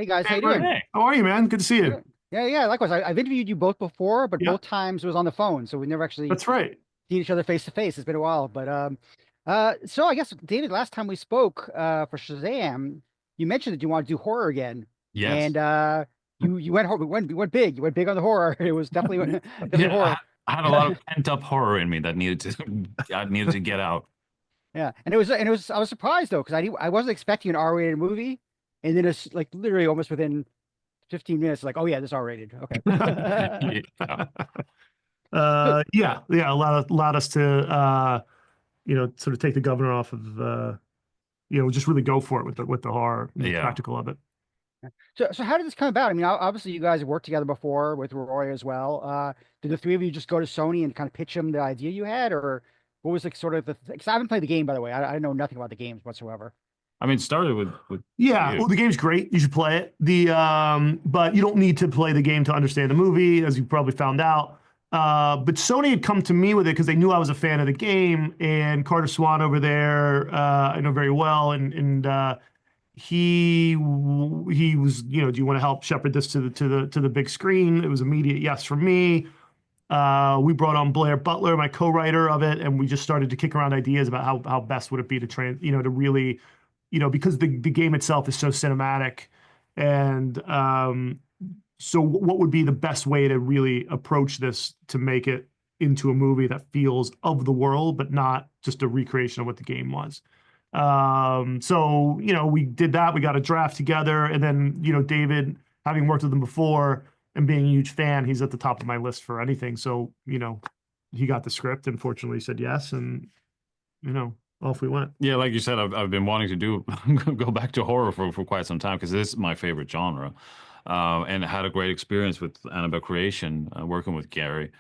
Hey guys, how Hey, you Mike. doing? Hey, How are you, man? Good to see you. Good. Yeah, yeah, likewise. I've interviewed you both before, but Yeah, both times it was on the phone, so we never actually that's right. seen each other face to face. It's been a while, but so I guess David, last time we spoke for Shazam, you mentioned that you want to do horror again, yes. and you went big. You went big on the horror. It was definitely definitely Yeah, horror. I had a lot of pent-up horror in me that needed to I needed to get out. Yeah, and it was I was surprised though because I wasn't expecting an R-rated movie, and then it's like literally almost within 15 minutes, like, oh yeah, this R-rated. Okay. Yeah. Yeah, allowed us to sort of take the governor off of just really go for it with the horror and the Yeah. spectacle of it. So how did this come about? I mean, obviously you guys have worked together before with Roy as well. Did the three of you just go to Sony and kind of pitch him the idea you had, or what was like sort of the? Because I haven't played the game, by the way. I know nothing about the games whatsoever. I mean, it started with Yeah, you. well, the game's great. You should play it. But you don't need to play the game to understand the movie, as you probably found out. But Sony had come to me with it because they knew I was a fan of the game, and Carter Swan over there, I know very well, and he was, do you want to help shepherd this to the big screen? It was immediate yes for me. We brought on Blair Butler, my co-writer of it, and we just started to kick around ideas about how best would it be to to really, because the game itself is so cinematic, and so what would be the best way to really approach this to make it into a movie that feels of the world, but not just a recreation of what the game was. So we did that. We got a draft together, and then David, having worked with him before and being a huge fan, he's at the top of my list for anything. So he got the script and fortunately said yes, and off we went. Yeah, like you said, I've been wanting to do go back to horror for quite some time because this is my favorite genre, and I had a great experience with Annabelle Creation working with Gary.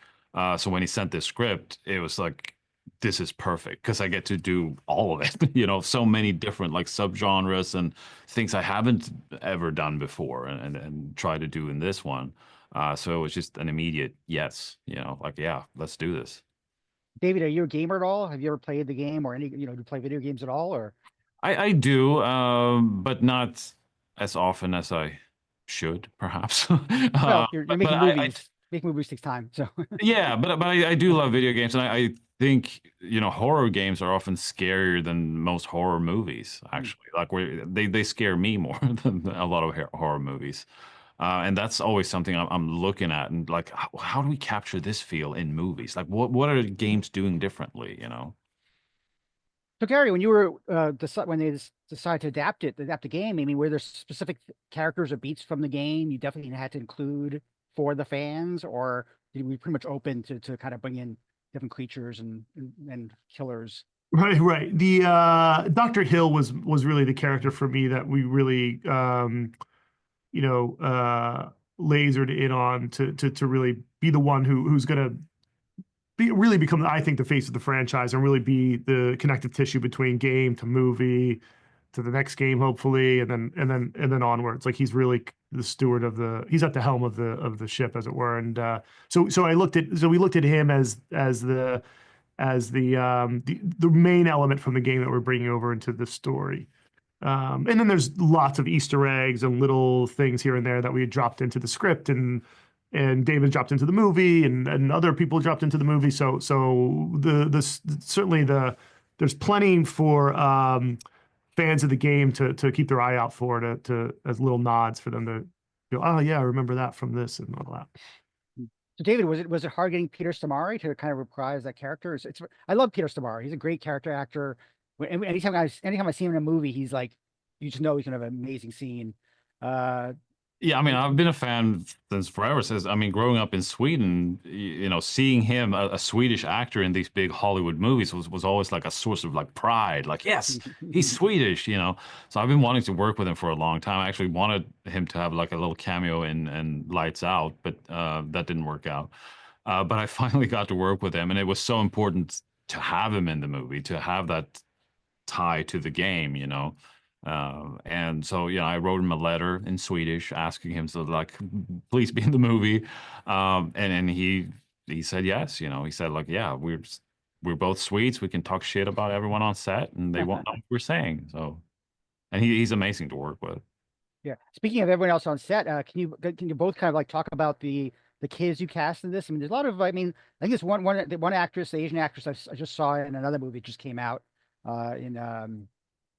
So when he sent this script, it was like this is perfect because I get to do all of it. So many different like subgenres and things I haven't ever done before, and try to do in this one. So it was just an immediate yes. Like yeah, let's do this. David, are you a gamer at all? Have you ever played the game or do you play video games at all? Or I do, but not as often as I should, perhaps. well, you're But making I movies. Making movies takes time, so yeah, but I do love video games, and I think horror games are often scarier than most horror movies. Actually, like they scare me more than a lot of horror movies, and that's always something I'm looking at, and like how do we capture this feel in movies? Like what are games doing differently? So Gary, when you were when they decided to adapt the game, I mean, were there specific characters or beats from the game you definitely had to include for the fans, or did we pretty much open to kind of bring in different creatures and killers? Right, right. The Dr. Hill was really the character for me that we really you know uh lasered in on to really be the one who's gonna really become, I think, the face of the franchise and really be the connective tissue between game to movie to the next game, hopefully, and then onwards. Like he's really the steward of he's at the helm of the ship, as it were. And so we looked at him as the main element from the game that we're bringing over into the story. And then there's lots of Easter eggs and little things here and there that we had dropped into the script, and David dropped into the movie, and other people dropped into the movie. So certainly there's plenty for fans of the game to keep their eye out for, to as little nods for them to go, oh yeah, I remember that from this and all that. So David, was it hard getting Peter Stormare to kind of reprise that character? I love Peter Stormare. He's a great character actor. Anytime I see him in a movie, he's like, you just know he's gonna have an amazing scene. Uh, Yeah, I mean, I've been a fan since forever. Since I mean, growing up in Sweden, seeing him, a Swedish actor in these big Hollywood movies was always like a source of like pride. Like, yes, he's Swedish. So I've been wanting to work with him for a long time. I actually wanted him to have like a little cameo in Lights Out, but that didn't work out. But I finally got to work with him, and it was so important to have him in the movie, to have that tie to the game. And so, I wrote him a letter in Swedish asking him to like, please be in the movie. And he said yes. He said like, yeah, we're both Swedes. We can talk shit about everyone on set, and they won't know what we're saying. So, and he's amazing to work with. Yeah. Speaking of everyone else on set, can you both kind of like talk about the kids you cast in this? I mean, there's a lot of, I mean, I think there's one actress, the Asian actress I just saw in another movie that just came out, in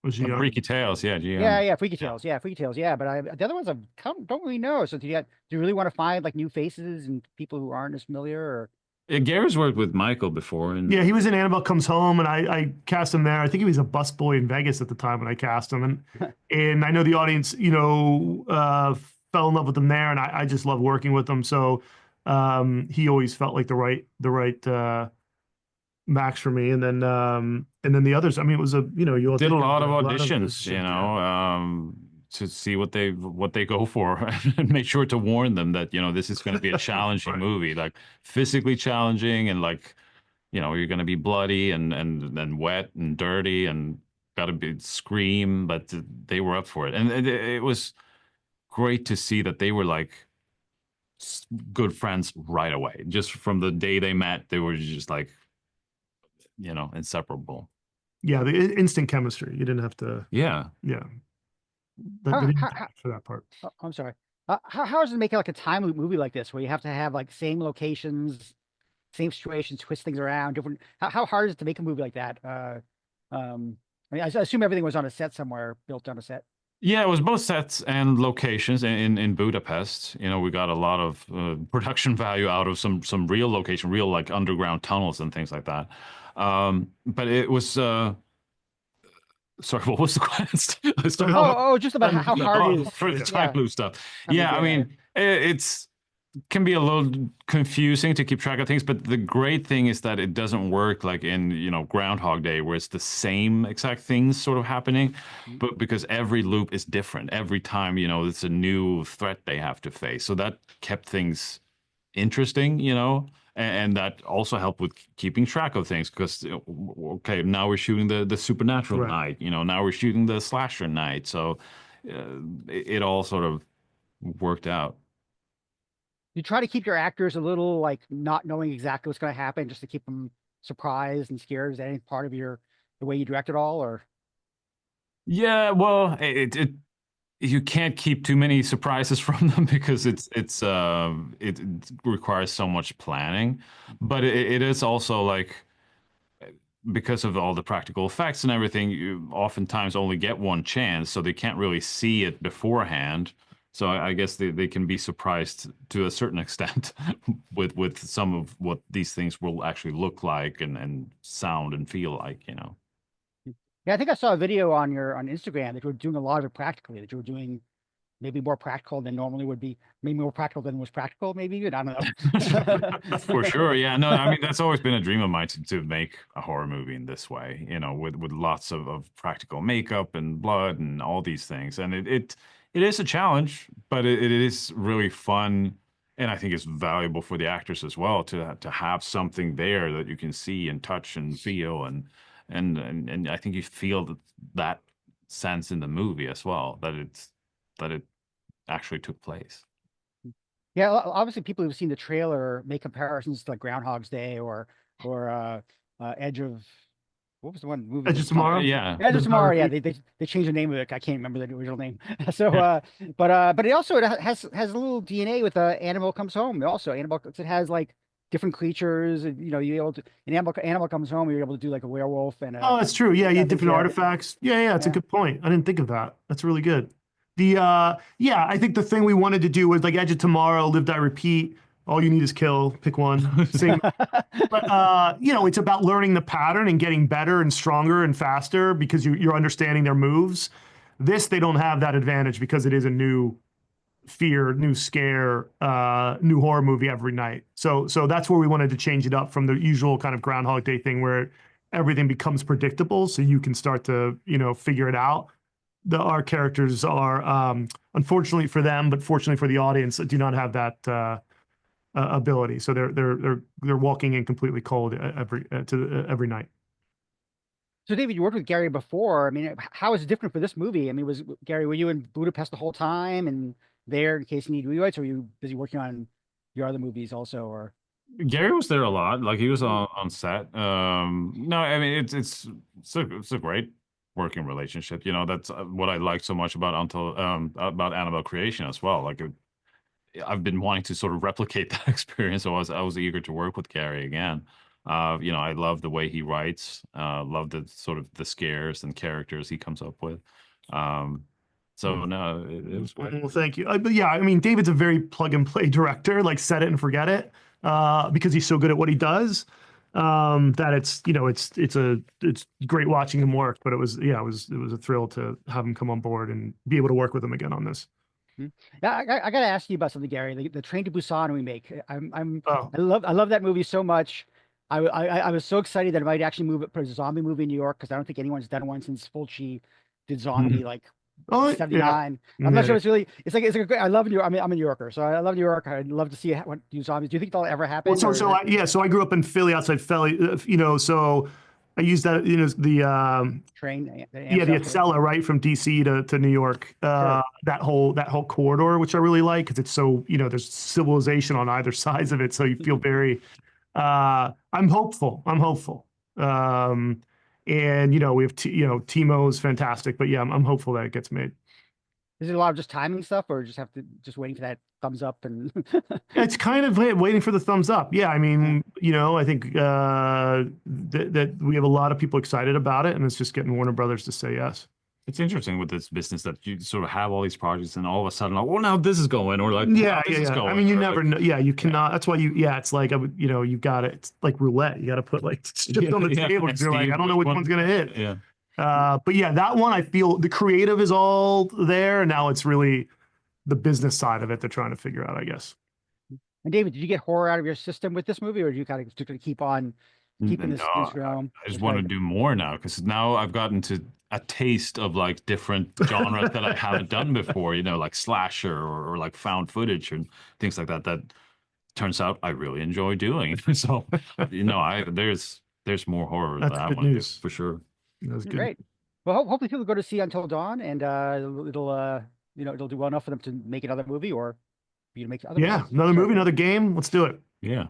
Was she young? Freaky Tales, yeah, yeah, Freaky yeah. Tales, yeah, Freaky Tales, yeah. But the other ones don't really know. So do you really want to find like new faces and people who aren't as familiar? Or Yeah, Gary's worked with Michael before, and Yeah, he was in Annabelle Comes Home, and I cast him there. I think he was a busboy in Vegas at the time when I cast him, and I know the audience, fell in love with him there, and I just love working with him. So he always felt like the right max for me, and then the others. I mean, it was you all did a lot of auditions, auditions, yeah. to see what they go for, and make sure to warn them that this is going to be a challenging Right. movie, like physically challenging, and like you're going to be bloody and wet and dirty and got to be scream, but they were up for it, and it was great to see that they were like good friends right away. Just from the day they met, they were just like inseparable. Yeah, the instant chemistry. You didn't have to. Yeah. Yeah, they how, didn't how, test how for that part. oh, I'm sorry. How does it make it like a time loop movie like this where you have to have like same locations, same situations, twist things around, different? How hard is it to make a movie like that? I mean, I assume everything was on a set somewhere, built on a set. Yeah, it was both sets and locations in Budapest. We got a lot of production value out of some real location, real like underground tunnels and things like that. But it was sorry, what was the question? I started Just about how hard it is. for the time Yeah, loop stuff. I mean, Yeah, I yeah. mean it's can be a little confusing to keep track of things, but the great thing is that it doesn't work like in Groundhog Day, where it's the same exact things sort of happening, but because every loop is different every time, it's a new threat they have to face. So that kept things interesting, and that also helped with keeping track of things because okay, now we're shooting the supernatural Right. night, now we're shooting the slasher night, so it all sort of worked out. You try to keep your actors a little like not knowing exactly what's going to happen, just to keep them surprised and scared. Is that any part of the way you direct it all, or? Yeah, well, it you can't keep too many surprises from them because it requires so much planning, but it is also like because of all the practical effects and everything, you oftentimes only get one chance, so they can't really see it beforehand. So I guess they can be surprised to a certain extent with some of what these things will actually look like and sound and feel like. Yeah, I think I saw a video on on Instagram that you were doing a lot of it practically. That you were doing maybe more practical than normally would be, maybe more practical than was practical. Maybe even I don't For know. sure, yeah. No, I mean that's always been a dream of mine to make a horror movie in this way, with lots of practical makeup and blood and all these things. And it is a challenge, but it is really fun, and I think it's valuable for the actors as well to have something there that you can see and touch and feel, and I think you feel that sense in the movie as well, that it actually took place. Yeah, obviously people who've seen the trailer make comparisons to like Groundhog's Day or Edge of, what was the one movie Edge that of was called? Tomorrow. Yeah. Edge of Live Die Tomorrow. Yeah, Repeat. they changed the name of it. I can't remember the original name. So but it also it has a little DNA with Animal Comes Home. Also, Animal, it has like different creatures. And, you're able to, in Animal Comes Home, you're able to do like a werewolf and Oh, that's true. Yeah, you I had think different artifacts. Yeah, it's a yeah. good point. I didn't think of that. That's really good. Yeah, I think the thing we wanted to do was like Edge of Tomorrow, Live Die Repeat. All you need is kill. Pick one. Same. But it's about learning the pattern and getting better and stronger and faster because you're understanding their moves. This they don't have that advantage because it is a new fear, new scare, new horror movie every night. So that's where we wanted to change it up from the usual kind of Groundhog Day thing where everything becomes predictable, so you can start to figure it out. Our characters are, unfortunately for them, but fortunately for the audience, do not have that ability. So they're walking in completely cold every night. So David, you worked with Gary before. I mean, how is it different for this movie? I mean, was Gary, were you in Budapest the whole time and there in case you need rewrites, or were you busy working on your other movies also? Or Gary was there a lot. Like he was on set. No, I mean it's a great working relationship. You know, that's what I like so much about about Annabelle Creation as well. Like I've been wanting to sort of replicate that experience. So I was eager to work with Gary again. You know, I love the way he writes. Love the sort of the scares and characters he comes up with. So no, it was great. Well, thank you. But yeah, I mean, David's a very plug and play director, like set it and forget it, because he's so good at what he does. That it's, you know, it's great watching him work. But it was a thrill to have him come on board and be able to work with him again on this. Yeah, I gotta ask you about something, Gary. The Train to Busan remake. Oh. I love that movie so much. I was so excited that I might actually put a zombie movie in New York because I don't think anyone's done one since Fulci did zombie like Oh, yeah. 79. I'm not sure it's really. It's like a great. I love New York. I'm a New Yorker, so I love New York. I'd love to see what do zombies. Do you think that'll ever happen? Well, so I grew up in Philly, outside Philly. You know, so I used that. You know, the train. the Acela, right, from DC to New York. Sure. That whole corridor, which I really like, because it's so, you know, there's civilization on either sides of it, so you feel very. I'm hopeful. And you know, we have Timo is fantastic, but yeah, I'm hopeful that it gets made. Is it a lot of just timing stuff, or just waiting for that thumbs up and? It's kind of waiting for the thumbs up. Yeah, I mean, you know, I think that we have a lot of people excited about it, and it's just getting Warner Brothers to say yes. It's interesting with this business that you sort of have all these projects and all of a sudden, like, well, now this is going, or like, yeah, this is going. I mean, you never know. Yeah, you cannot. That's why it's like, you know, you got it. It's like roulette. You got to put like chips on the table. You're like, I don't know which one's gonna hit. Yeah. But yeah, that one, I feel the creative is all there. And now it's really the business side of it they're trying to figure out, I guess. And David, did you get horror out of your system with this movie, or did you kind of keep on keeping this realm? I just want to do more now, because now I've gotten to a taste of like different genres that I haven't done before, you know, like slasher or like found footage and things like that. That turns out I really enjoy doing. So, you know, there's more horror that I want to do for sure. That's good. Great. Well, hopefully people go to see Until Dawn, and it'll do well enough for them to make another movie, or for you to make other movies. Another movie, another game. Let's do it. Yeah.